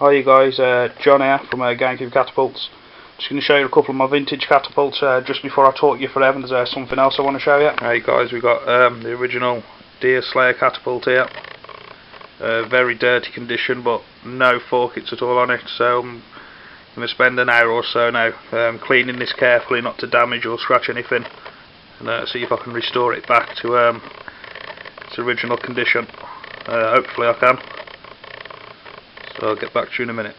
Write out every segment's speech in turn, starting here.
Hi you guys, John here from Catapults. Just going to show you a couple of my vintage catapults. Just before I talk you through them, there's something else I want to show you. Hey guys, we've got the original Deus catapult here. Very dirty condition, but no forkits at all on it. So I'm going to spend an hour or so now cleaning this carefully, not to damage or scratch anything, and see if I can restore it back to its original condition. Hopefully I can. So I'll get back to you in a minute.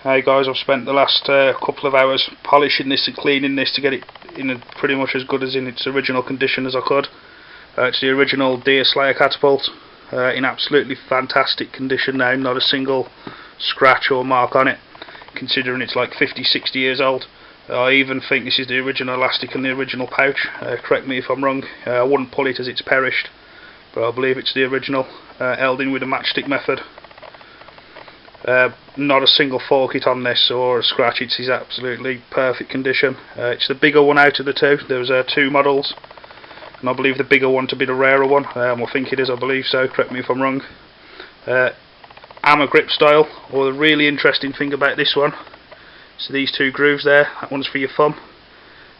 Hey guys, I've spent the last couple of hours polishing this and cleaning this to get it in pretty much as good as in its original condition as I could. It's the original Deus catapult, in absolutely fantastic condition now, not a single scratch or mark on it, considering it's like 50-60 years old. I even think this is the original elastic and the original pouch. Correct me if I'm wrong. I wouldn't pull it as it's perished, but I believe it's the original, held in with a matchstick method. Not a single forkit on this or a scratch. It's absolutely perfect condition. It's the bigger one out of the two. There was two models, and I believe the bigger one to be the rarer one. I think it is, I believe so, correct me if I'm wrong. Hammer grip style, or the really interesting thing about this one, so these two grooves there, that one's for your thumb,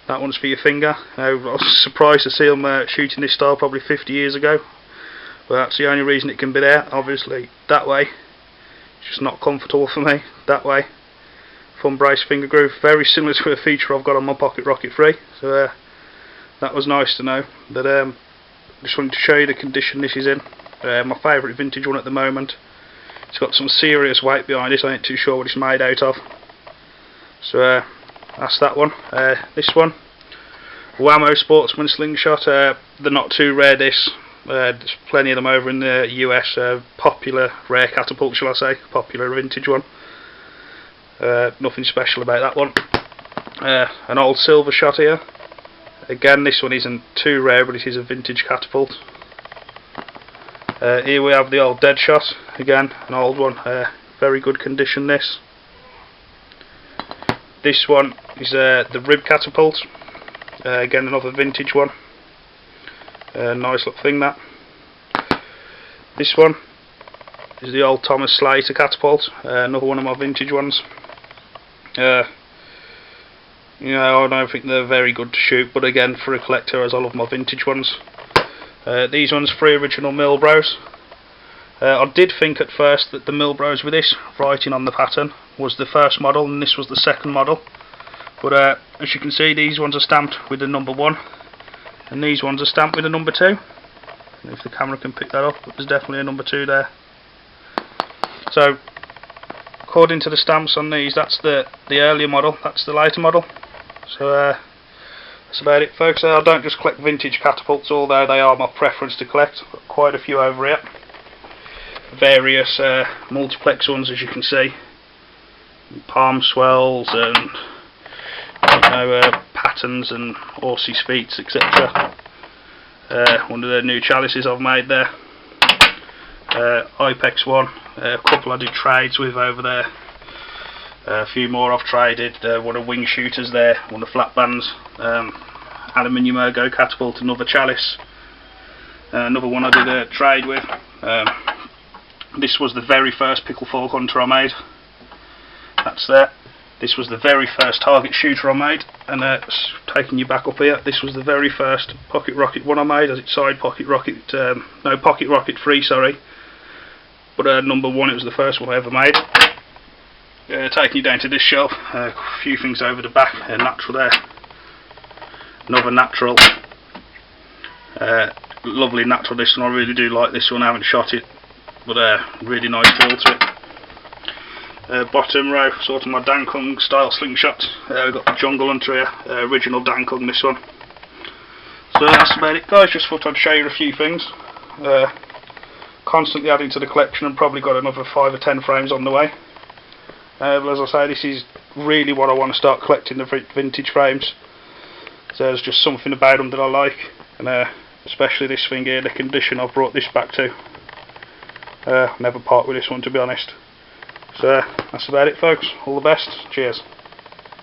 that one's for your finger. I was surprised to see them shooting this style probably 50 years ago. But that's the only reason it can be there. Obviously that way it's just not comfortable for me. That way, thumb brace, finger groove, very similar to a feature I've got on my Pocket Rocket 3. So that was nice to know. But just wanted to show you the condition this is in. My favourite vintage one at the moment. It's got some serious weight behind it. I ain't too sure what it's made out of. So that's that one. This one, Whammo Sportsman Slingshot. They're not too rare. There's plenty of them over in the US. Popular rare catapult, shall I say? Popular vintage one. Nothing special about that one. An old silver shot here. Again, this one isn't too rare, but it is a vintage catapult. Here we have the old dead shot. Again, an old one. Very good condition. This one is the rib catapult. Again, another vintage one. Nice little thing that. This one is the old Thomas Slater catapult, another one of my vintage ones. I don't think they're very good to shoot, but again, for a collector, as I love my vintage ones. These ones, 3 original Milbros. I did think at first that the Milbros with this writing on the pattern was the first model and this was the second model, but as you can see, these ones are stamped with the number 1. And these ones are stamped with a number 2. If the camera can pick that up, but there's definitely a number 2 there. So, according to the stamps on these, that's the earlier model, that's the later model. So that's about it, folks. I don't just collect vintage catapults, although they are my preference to collect. Got quite a few over here. Various multiplex ones, as you can see. Palm swells and patterns and horses' feet, etc. One of the new chalices I've made there. Ipex one. A couple I did trades with over there. A few more I've traded. One of wing shooters there. One of flat bands. Aluminium ergo catapult. Another chalice. Another one I did a trade with. This was the very first pickle fork hunter I made. That's there. This was the very first target shooter I made, and taking you back up here, this was the very first Pocket Rocket one I made, as it's side Pocket Rocket, no, Pocket Rocket 3, sorry, but number 1, it was the first one I ever made. Taking you down to this shelf, a few things over the back, natural there, another natural, lovely natural this one, I really do like this one, I haven't shot it, but really nice feel to it. Bottom row, sort of my Dankung style slingshot. We've got the Jungle Hunter here, original Dankung this one. So that's about it, guys. Just thought I'd show you a few things. Constantly adding to the collection, and probably got another 5 or 10 frames on the way. But as I say, this is really what I want to start collecting, the vintage frames. So there's just something about them that I like, and especially this thing here, the condition I've brought this back to. Never part with this one, to be honest. So that's about it, folks. All the best. Cheers.